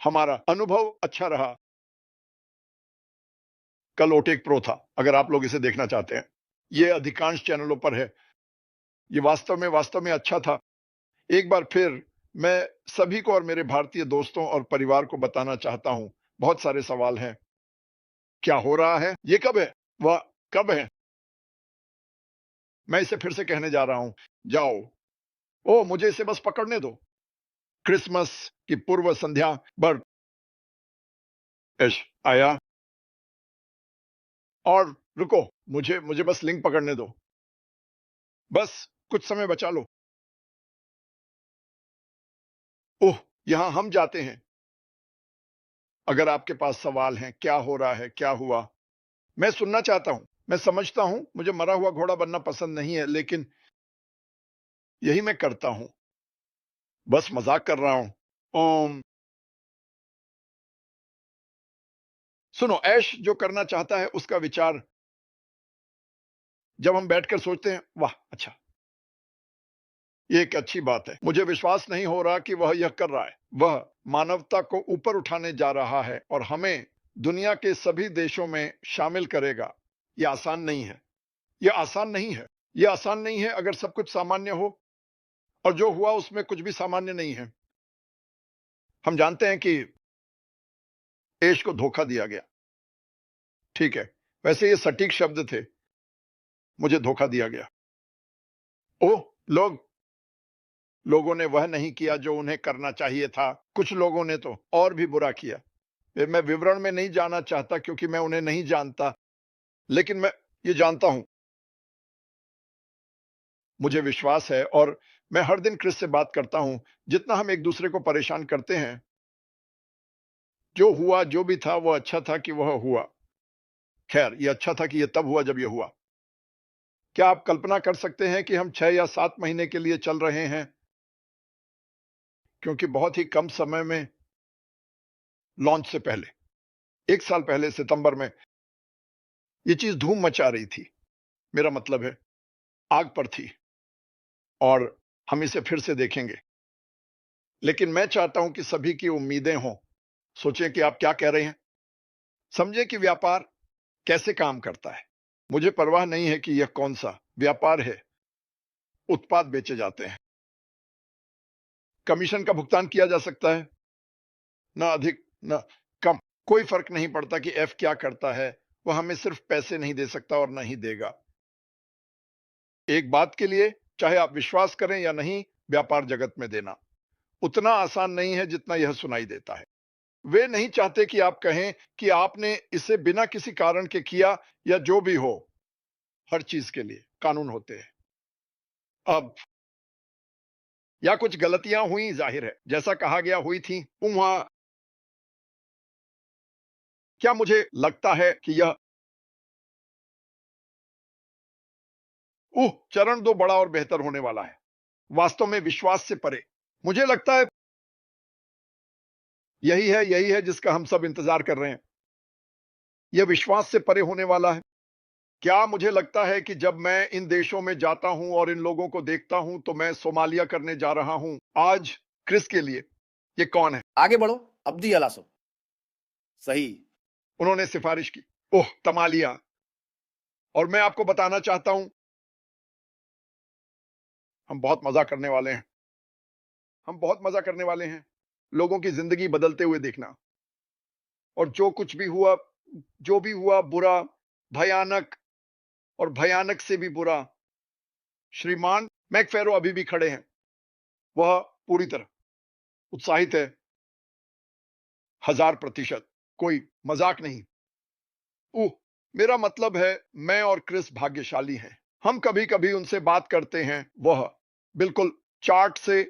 हमारा अनुभव अच्छा रहा। कल ओटेक प्रो था, अगर आप लोग इसे देखना चाहते हैं। ये अधिकांश चैनलों पर है। ये वास्तव में अच्छा था। एक बार फिर मैं सभी को और मेरे भारतीय दोस्तों और परिवार को बताना चाहता हूं, बहुत सारे सवाल हैं। क्या हो रहा है? ये कब है? वह कब है? मैं इसे फिर से कहने जा रहा हूं। जाओ। ओ, मुझे इसे बस पकड़ने दो। क्रिसमस की पूर्व संध्या पर ऐश आया। और रुको, मुझे मुझे बस लिंक पकड़ने दो। बस कुछ समय बचा लो। ओह, यहां हम जाते हैं। अगर आपके पास सवाल हैं, क्या हो रहा है, क्या हुआ, मैं सुनना चाहता हूं। मैं समझता हूं मुझे मरा हुआ घोड़ा बनना पसंद नहीं है, लेकिन यही मैं करता हूं। बस मजाक कर रहा हूं। ओम। सुनो, ऐश जो करना चाहता है उसका विचार जब हम बैठकर सोचते हैं, वाह अच्छा, ये एक अच्छी बात है। मुझे विश्वास नहीं हो रहा कि वह यह कर रहा है। वह मानवता को ऊपर उठाने जा रहा है और हमें दुनिया के सभी देशों में शामिल करेगा। यह आसान नहीं है। यह आसान नहीं है। यह आसान नहीं है अगर सब कुछ सामान्य हो, और जो हुआ उसमें कुछ भी सामान्य नहीं है। हम जानते हैं कि देश को धोखा दिया गया। ठीक है, वैसे ये सटीक शब्द थे। मुझे धोखा दिया गया। ओह, लोगों ने वह नहीं किया जो उन्हें करना चाहिए था। कुछ लोगों ने तो और भी बुरा किया। मैं विवरण में नहीं जाना चाहता क्योंकि मैं उन्हें नहीं जानता, लेकिन मैं ये जानता हूं। मुझे विश्वास है, और मैं हर दिन क्रिस से बात करता हूं। जितना हम एक दूसरे को परेशान करते हैं, जो हुआ जो भी था वह अच्छा था कि वह हुआ। खैर, यह अच्छा था कि यह तब हुआ जब यह हुआ। क्या आप कल्पना कर सकते हैं कि हम 6 या 7 महीने के लिए चल रहे हैं? क्योंकि बहुत ही कम समय में, लॉन्च से पहले, 1 साल पहले सितंबर में, ये चीज धूम मचा रही थी। मेरा मतलब है, आग पर थी। और हम इसे फिर से देखेंगे। लेकिन मैं चाहता हूं कि सभी की उम्मीदें हों। सोचें कि आप क्या कह रहे हैं। समझें कि व्यापार कैसे काम करता है। मुझे परवाह नहीं है कि यह कौन सा व्यापार है। उत्पाद बेचे जाते हैं। कमीशन का भुगतान किया जा सकता है, ना अधिक ना कम। कोई फर्क नहीं पड़ता कि एफ क्या करता है। वह हमें सिर्फ पैसे नहीं दे सकता और नहीं देगा। एक बात के लिए, चाहे आप विश्वास करें या नहीं, व्यापार जगत में देना उतना आसान नहीं है जितना यह सुनाई देता है। वे नहीं चाहते कि आप कहें कि आपने इसे बिना किसी कारण के किया, या जो भी हो। हर चीज के लिए कानून होते हैं। अब, या कुछ गलतियां हुई, जाहिर है, जैसा कहा गया हुई थी वहां। क्या मुझे लगता है कि यह चरण 2 बड़ा और बेहतर होने वाला है, वास्तव में विश्वास से परे। मुझे लगता है यही है जिसका हम सब इंतजार कर रहे हैं। यह विश्वास से परे होने वाला है। क्या मुझे लगता है कि जब मैं इन देशों में जाता हूं और इन लोगों को देखता हूं तो मैं सोमालिया करने जा रहा हूं आज क्रिस के लिए? ये कौन है? आगे बढ़ो। अब्दी अलासो। सही। उन्होंने सिफारिश की। ओह, तमालिया। और मैं आपको बताना चाहता हूं, हम बहुत मजा करने वाले हैं। हम बहुत मजा करने वाले हैं। लोगों की जिंदगी बदलते हुए देखना। और जो कुछ भी हुआ, जो भी हुआ बुरा, भयानक, और भयानक से भी बुरा। श्रीमान मैकफेरो अभी भी खड़े हैं। वह पूरी तरह उत्साहित है। 1000%। कोई मजाक नहीं। उह, मेरा मतलब है, मैं और क्रिस भाग्यशाली हैं। हम कभी कभी उनसे बात करते हैं। वह बिल्कुल चार्ट से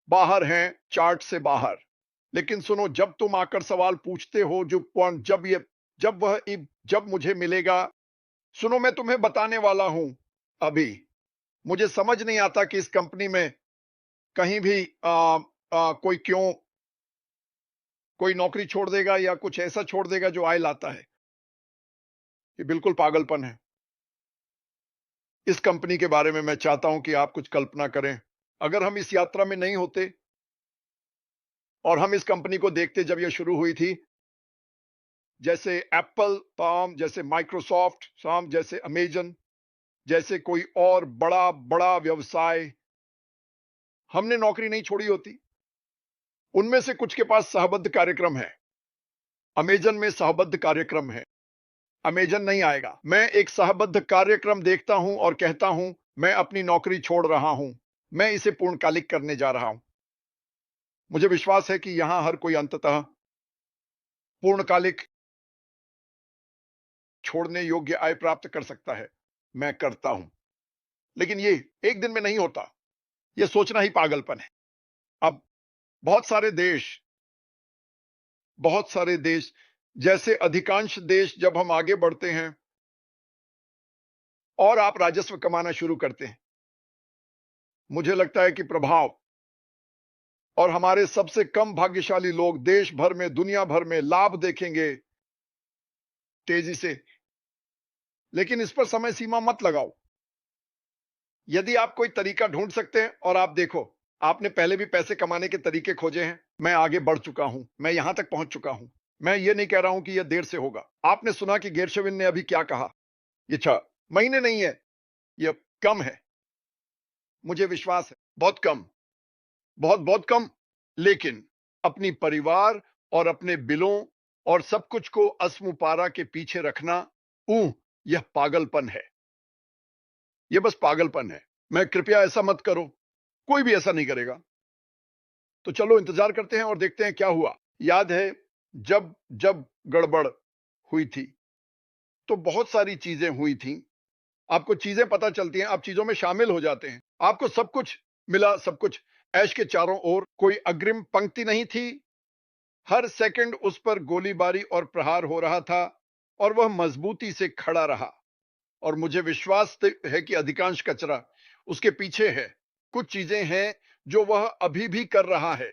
बाहर हैं, चार्ट से बाहर। लेकिन सुनो, जब तुम आकर सवाल पूछते हो, जो पॉइंट, जब मुझे मिलेगा। सुनो, मैं तुम्हें बताने वाला हूं। अभी मुझे समझ नहीं आता कि इस कंपनी में कहीं भी कोई नौकरी छोड़ देगा या कुछ ऐसा छोड़ देगा जो आय लाता है। ये बिल्कुल पागलपन है। इस कंपनी के बारे में मैं चाहता हूं कि आप कुछ कल्पना करें। अगर हम इस यात्रा में नहीं होते, और हम इस कंपनी को देखते जब यह शुरू हुई थी, जैसे एप्पल फार्म, जैसे माइक्रोसॉफ्ट फार्म, जैसे अमेजन, जैसे कोई और बड़ा बड़ा व्यवसाय, हमने नौकरी नहीं छोड़ी होती। उनमें से कुछ के पास सहबद्ध कार्यक्रम है। अमेजन में सहबद्ध कार्यक्रम है। अमेजन नहीं आएगा। मैं एक सहबद्ध कार्यक्रम देखता हूं और कहता हूं मैं अपनी नौकरी छोड़ रहा हूं, मैं इसे पूर्णकालिक करने जा रहा हूं। मुझे विश्वास है कि यहां हर कोई अंततः पूर्णकालिक छोड़ने योग्य आय प्राप्त कर सकता है। मैं करता हूं, लेकिन ये एक दिन में नहीं होता। यह सोचना ही पागलपन है। अब बहुत सारे देश, जैसे अधिकांश देश, जब हम आगे बढ़ते हैं और आप राजस्व कमाना शुरू करते हैं, मुझे लगता है कि प्रभाव और हमारे सबसे कम भाग्यशाली लोग देश भर में, दुनिया भर में लाभ देखेंगे तेजी से। लेकिन इस पर समय सीमा मत लगाओ। यदि आप कोई तरीका ढूंढ सकते हैं, और आप देखो, आपने पहले भी पैसे कमाने के तरीके खोजे हैं। मैं आगे बढ़ चुका हूं, मैं यहां तक पहुंच चुका हूं। मैं ये नहीं कह रहा हूं कि यह देर से होगा। आपने सुना कि गेरशविन ने अभी क्या कहा? ये 6 महीने नहीं है, यह कम है। मुझे विश्वास है बहुत कम, बहुत बहुत कम। लेकिन अपनी परिवार और अपने बिलों और सब कुछ को अस्मुपारा के पीछे रखना, यह पागलपन है। यह बस पागलपन है। मैं कृपया ऐसा मत करो। कोई भी ऐसा नहीं करेगा। तो चलो इंतजार करते हैं और देखते हैं क्या हुआ। याद है जब जब गड़बड़ हुई थी तो बहुत सारी चीजें हुई थी। आपको चीजें पता चलती हैं, आप चीजों में शामिल हो जाते हैं। आपको सब कुछ मिला, सब कुछ ऐश के चारों ओर। कोई अग्रिम पंक्ति नहीं थी। हर सेकंड उस पर गोलीबारी और प्रहार हो रहा था और वह मजबूती से खड़ा रहा। और मुझे विश्वास है कि अधिकांश कचरा उसके पीछे है। कुछ चीजें हैं जो वह अभी भी कर रहा है,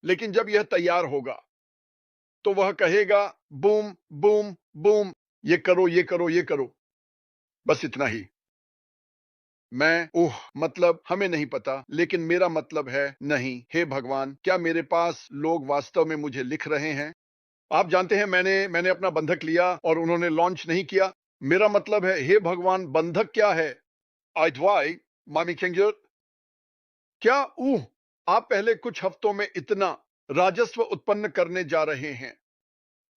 लेकिन जब यह तैयार होगा तो वह कहेगा बूम बूम बूम, ये करो, ये करो, ये करो। बस इतना ही। मतलब हमें नहीं पता, लेकिन मेरा मतलब है नहीं। हे भगवान, क्या मेरे पास लोग वास्तव में मुझे लिख रहे हैं? आप जानते हैं, मैंने अपना बंधक लिया और उन्होंने लॉन्च नहीं किया। मेरा मतलब है, हे भगवान, बंधक क्या है? आइडवाई मामी खेंजर, क्या आप पहले कुछ हफ्तों में इतना राजस्व उत्पन्न करने जा रहे हैं?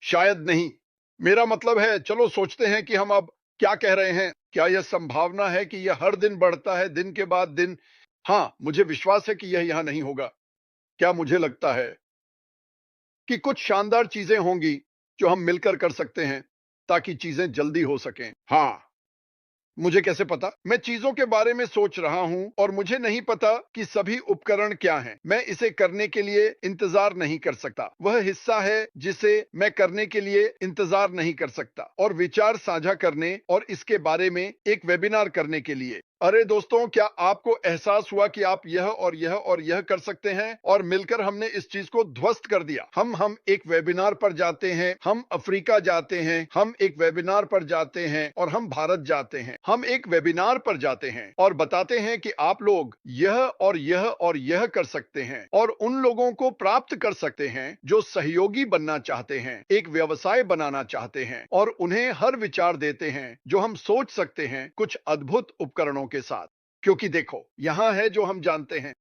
शायद नहीं। मेरा मतलब है, चलो सोचते हैं कि हम अब क्या कह रहे हैं। क्या यह संभावना है कि यह हर दिन बढ़ता है, दिन के बाद दिन? हाँ, मुझे विश्वास है कि यह यहां नहीं होगा। क्या मुझे लगता है कि कुछ शानदार चीजें होंगी जो हम मिलकर कर सकते हैं ताकि चीजें जल्दी हो सकें? हाँ, मुझे कैसे पता? मैं चीजों के बारे में सोच रहा हूं और मुझे नहीं पता कि सभी उपकरण क्या हैं। मैं इसे करने के लिए इंतजार नहीं कर सकता। वह हिस्सा है जिसे मैं करने के लिए इंतजार नहीं कर सकता, और विचार साझा करने और इसके बारे में एक वेबिनार करने के लिए। अरे दोस्तों, क्या आपको एहसास हुआ कि आप यह और यह और यह कर सकते हैं, और मिलकर हमने इस चीज को ध्वस्त कर दिया। हम एक वेबिनार पर जाते हैं, हम अफ्रीका जाते हैं, हम एक वेबिनार पर जाते हैं, और हम भारत जाते हैं। हम एक वेबिनार पर जाते हैं और बताते हैं कि आप लोग यह और यह और यह कर सकते हैं, और उन लोगों को प्राप्त कर सकते हैं जो सहयोगी बनना चाहते हैं, एक व्यवसाय बनाना चाहते हैं, और उन्हें हर विचार देते हैं जो हम सोच सकते हैं कुछ अद्भुत उपकरणों के साथ। क्योंकि देखो, यहां है जो हम जानते हैं,